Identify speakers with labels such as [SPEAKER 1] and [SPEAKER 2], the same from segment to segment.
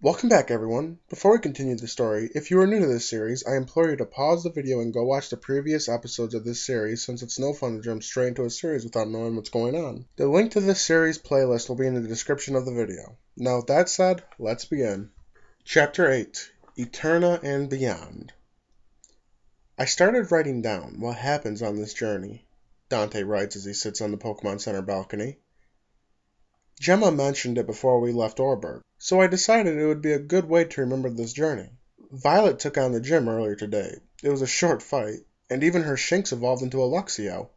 [SPEAKER 1] Welcome back, everyone. Before we continue the story, if you are new to this series, I implore you to pause the video and go watch the previous episodes of this series, since it's no fun to jump straight into a series without knowing what's going on. The link to this series playlist will be in the description of the video. Now with that said, let's begin. Chapter 8, Eterna and Beyond. I started writing down what happens on this journey, Dante writes as he sits on the Pokémon Center balcony. Gemma mentioned it before we left Orberg, so I decided it would be a good way to remember this journey. Violet took on the gym earlier today. It was a short fight, and even her Shinx evolved into a Luxio.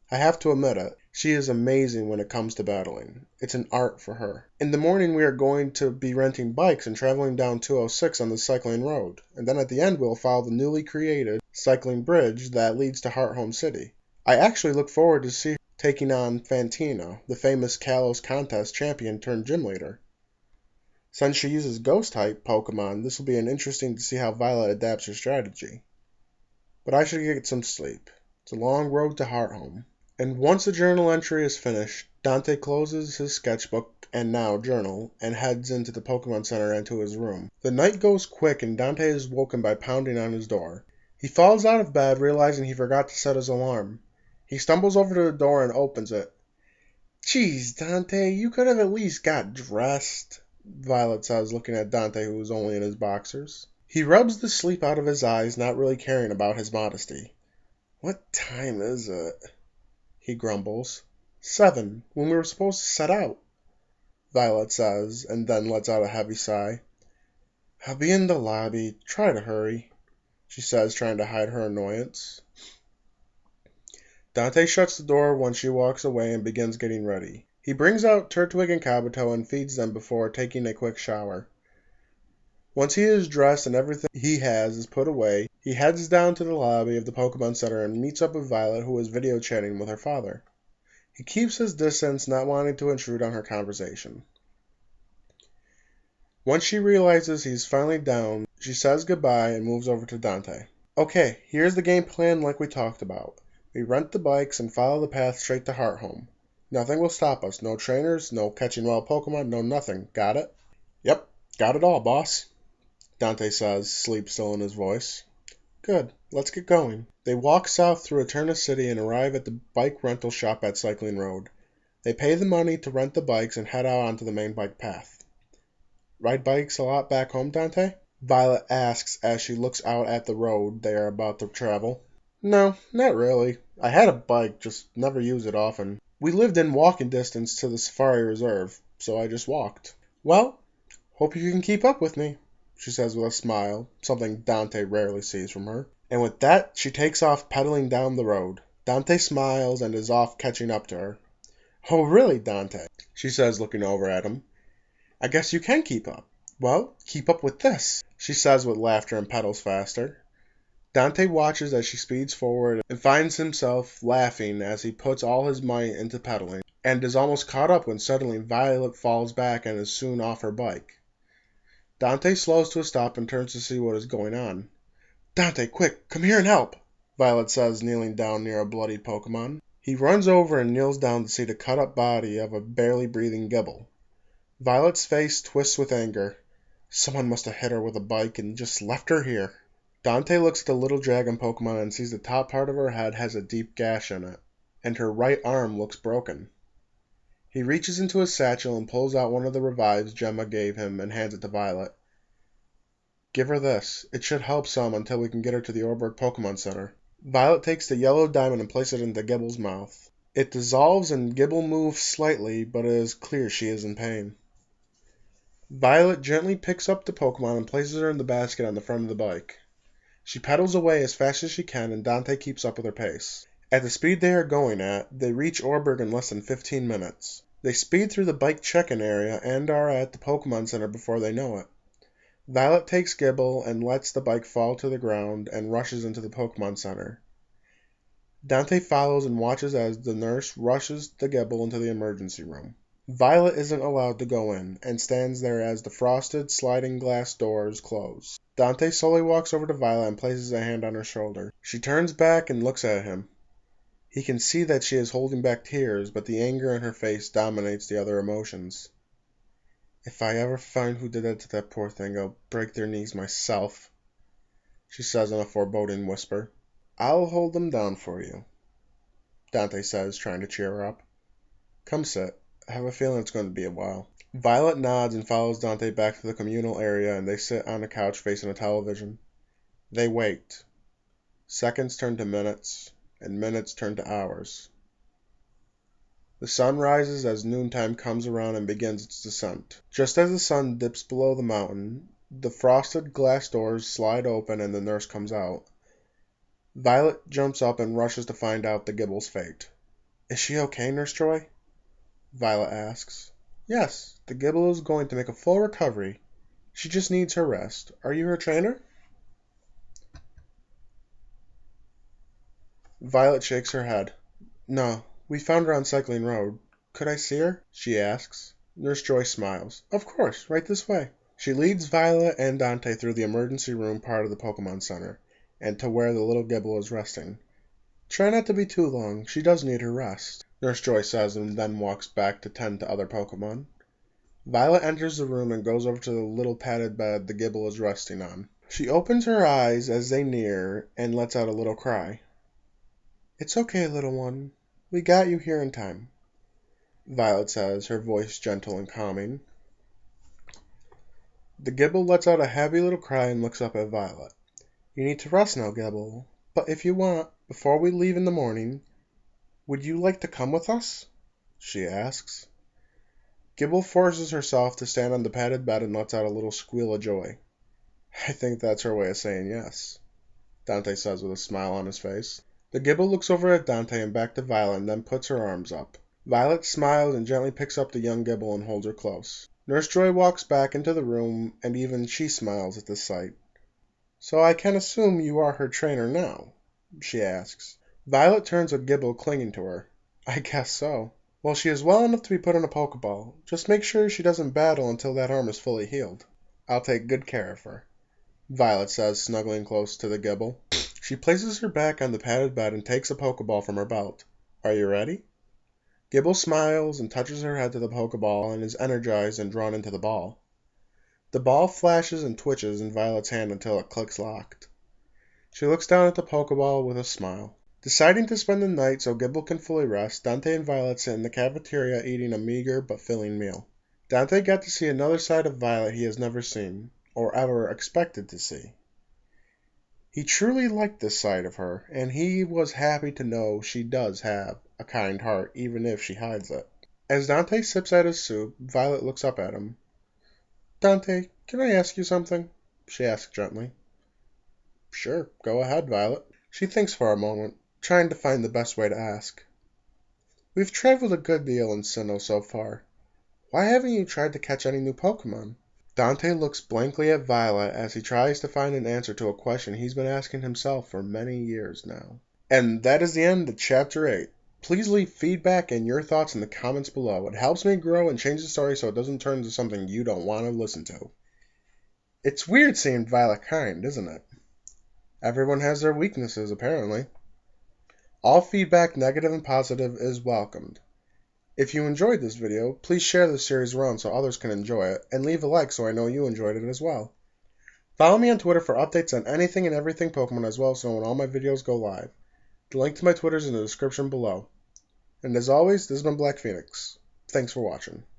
[SPEAKER 1] I have to admit it, she is amazing when it comes to battling. It's an art for her. In the morning we are going to be renting bikes and traveling down 206 on the cycling road, and then at the end we'll follow the newly created cycling bridge that leads to Hearthome City. I actually look forward to see her taking on Fantina, the famous Kalos contest champion turned gym leader. Since she uses ghost-type Pokemon, this will be interesting to see how Violet adapts her strategy. But I should get some sleep. It's a long road to Hearthome. And once the journal entry is finished, Dante closes his sketchbook and now journal and heads into the Pokemon Center and to his room. The night goes quick and Dante is woken by pounding on his door. He falls out of bed, realizing he forgot to set his alarm. He stumbles over to the door and opens it. "Geez, Dante, you could have at least got dressed," Violet says, looking at Dante, who is only in his boxers. He rubs the sleep out of his eyes, not really caring about his modesty. "What time is it?" he grumbles. "7, when we were supposed to set out," Violet says, and then lets out a heavy sigh. "I'll be in the lobby. Try to hurry," she says, trying to hide her annoyance. Dante shuts the door when she walks away and begins getting ready. He brings out Turtwig and Kabuto and feeds them before taking a quick shower. Once he is dressed and everything he has is put away, he heads down to the lobby of the Pokemon Center and meets up with Violet, who is video chatting with her father. He keeps his distance, not wanting to intrude on her conversation. Once she realizes he's finally down, she says goodbye and moves over to Dante. "Okay, here's the game plan like we talked about. We rent the bikes and follow the path straight to Hearthome. Nothing will stop us. No trainers, no catching wild Pokemon, no nothing. Got it?" "Yep, got it all, boss," Dante says, sleep still in his voice. "Good, let's get going." They walk south through Eterna City and arrive at the bike rental shop at Cycling Road. They pay the money to rent the bikes and head out onto the main bike path. "Ride bikes a lot back home, Dante?" Violet asks as she looks out at the road they are about to travel. "No, not really. I had a bike, just never used it often. We lived in walking distance to the Safari Reserve, so I just walked." "Well, hope you can keep up with me," she says with a smile, something Dante rarely sees from her. And with that, she takes off pedaling down the road. Dante smiles and is off catching up to her. "Oh, really, Dante?" she says, looking over at him. "I guess you can keep up. Well, keep up with this," she says with laughter and pedals faster. Dante watches as she speeds forward and finds himself laughing as he puts all his might into pedaling, and is almost caught up when suddenly Violet falls back and is soon off her bike. Dante slows to a stop and turns to see what is going on. "Dante, quick, come here and help," Violet says, kneeling down near a bloodied Pokemon. He runs over and kneels down to see the cut-up body of a barely breathing Gibble. Violet's face twists with anger. Someone must have hit her with a bike and just left her here. Dante looks at the little dragon Pokemon and sees the top part of her head has a deep gash in it, and her right arm looks broken. He reaches into his satchel and pulls out one of the revives Gemma gave him and hands it to Violet. "Give her this. It should help some until we can get her to the Orberg Pokemon Center." Violet takes the yellow diamond and places it into Gibble's mouth. It dissolves and Gibble moves slightly, but it is clear she is in pain. Violet gently picks up the Pokemon and places her in the basket on the front of the bike. She pedals away as fast as she can, and Dante keeps up with her pace. At the speed they are going at, they reach Orberg in less than 15 minutes. They speed through the bike check-in area and are at the Pokemon Center before they know it. Violet takes Gibble and lets the bike fall to the ground and rushes into the Pokemon Center. Dante follows and watches as the nurse rushes the Gibble into the emergency room. Violet isn't allowed to go in, and stands there as the frosted, sliding glass doors close. Dante slowly walks over to Violet and places a hand on her shoulder. She turns back and looks at him. He can see that she is holding back tears, but the anger in her face dominates the other emotions. If I ever find who did that to that poor thing, I'll break their knees myself, she says in a foreboding whisper. I'll hold them down for you, Dante says, trying to cheer her up. Come sit. I have a feeling it's going to be a while. Violet nods and follows Dante back to the communal area, and they sit on a couch facing a television. They wait. Seconds turn to minutes, and minutes turn to hours. The sun rises as noontime comes around and begins its descent. Just as the sun dips below the mountain, the frosted glass doors slide open and the nurse comes out. Violet jumps up and rushes to find out the Gibble's fate. Is she okay, Nurse Joy? Violet asks. Yes, the Gibble is going to make a full recovery. She just needs her rest. Are you her trainer? Violet shakes her head. No, we found her on Cycling Road. Could I see her? She asks. Nurse Joy smiles. Of course, right this way. She leads Violet and Dante through the emergency room part of the Pokémon Center, and to where the little Gibble is resting. Try not to be too long. She does need her rest, Nurse Joy says, and then walks back to tend to other Pokémon. Violet enters the room and goes over to the little padded bed the Gibble is resting on. She opens her eyes as they near and lets out a little cry. It's okay, little one. We got you here in time, Violet says, her voice gentle and calming. The Gibble lets out a happy little cry and looks up at Violet. You need to rest now, Gibble, but if you want, before we leave in the morning, would you like to come with us? She asks. Gibble forces herself to stand on the padded bed and lets out a little squeal of joy. I think that's her way of saying yes, Dante says with a smile on his face. The Gibble looks over at Dante and back to Violet and then puts her arms up. Violet smiles and gently picks up the young Gibble and holds her close. Nurse Joy walks back into the room and even she smiles at this sight. So I can assume you are her trainer now, she asks. Violet turns with Gibble clinging to her. I guess so. Well, she is well enough to be put in a Pokeball. Just make sure she doesn't battle until that arm is fully healed. I'll take good care of her, Violet says, snuggling close to the Gibble. She places her back on the padded bed and takes a Pokeball from her belt. Are you ready? Gibble smiles and touches her head to the Pokeball and is energized and drawn into the ball. The ball flashes and twitches in Violet's hand until it clicks locked. She looks down at the Pokeball with a smile. Deciding to spend the night so Gibble can fully rest, Dante and Violet sit in the cafeteria eating a meager but filling meal. Dante got to see another side of Violet he has never seen, or ever expected to see. He truly liked this side of her, and he was happy to know she does have a kind heart, even if she hides it. As Dante sips at his soup, Violet looks up at him. Dante, can I ask you something? She asks gently. Sure, go ahead, Violet. She thinks for a moment, trying to find the best way to ask. We've traveled a good deal in Sinnoh so far. Why haven't you tried to catch any new Pokémon? Dante looks blankly at Violet as he tries to find an answer to a question he's been asking himself for many years now. And that is the end of Chapter 8. Please leave feedback and your thoughts in the comments below. It helps me grow and change the story so it doesn't turn into something you don't want to listen to. It's weird seeing Violet kind, isn't it? Everyone has their weaknesses, apparently. All feedback, negative and positive, is welcomed. If you enjoyed this video, please share this series around so others can enjoy it, and leave a like so I know you enjoyed it as well. Follow me on Twitter for updates on anything and everything Pokemon as well so when all my videos go live. The link to my Twitter is in the description below. And as always, this has been Black Phoenix. Thanks for watching.